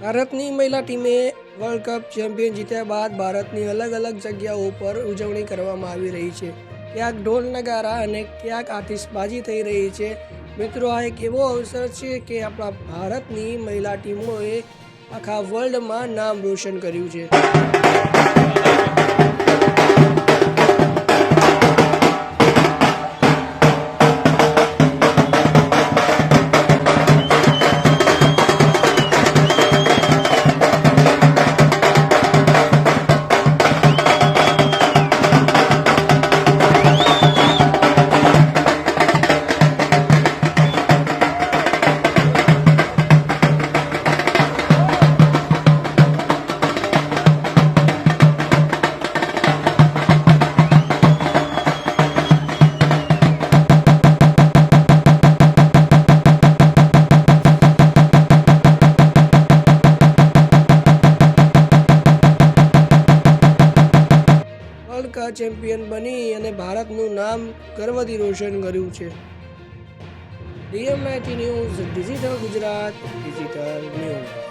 ભારતની મહિલા ટીમે વર્લ્ડ કપ ચેમ્પિયન જીત્યા બાદ ભારતની અલગ અલગ જગ્યાઓ પર ઉજવણી કરવામાં આવી રહી છે। ક્યાંક ઢોલ નગારા અને ક્યાંક આતિશબાજી થઈ રહી છે। મિત્રો, આ એક એવો અવસર છે કે આપણા ભારતની મહિલા ટીમોએ આખા વર્લ્ડમાં નામ રોશન કર્યું છે। વર્લ્ડ કપ ચેમ્પિયન બની અને ભારતનું નામ ગર્વથી રોશન કર્યું છે। DMIT news, digital Gujarat, digital news.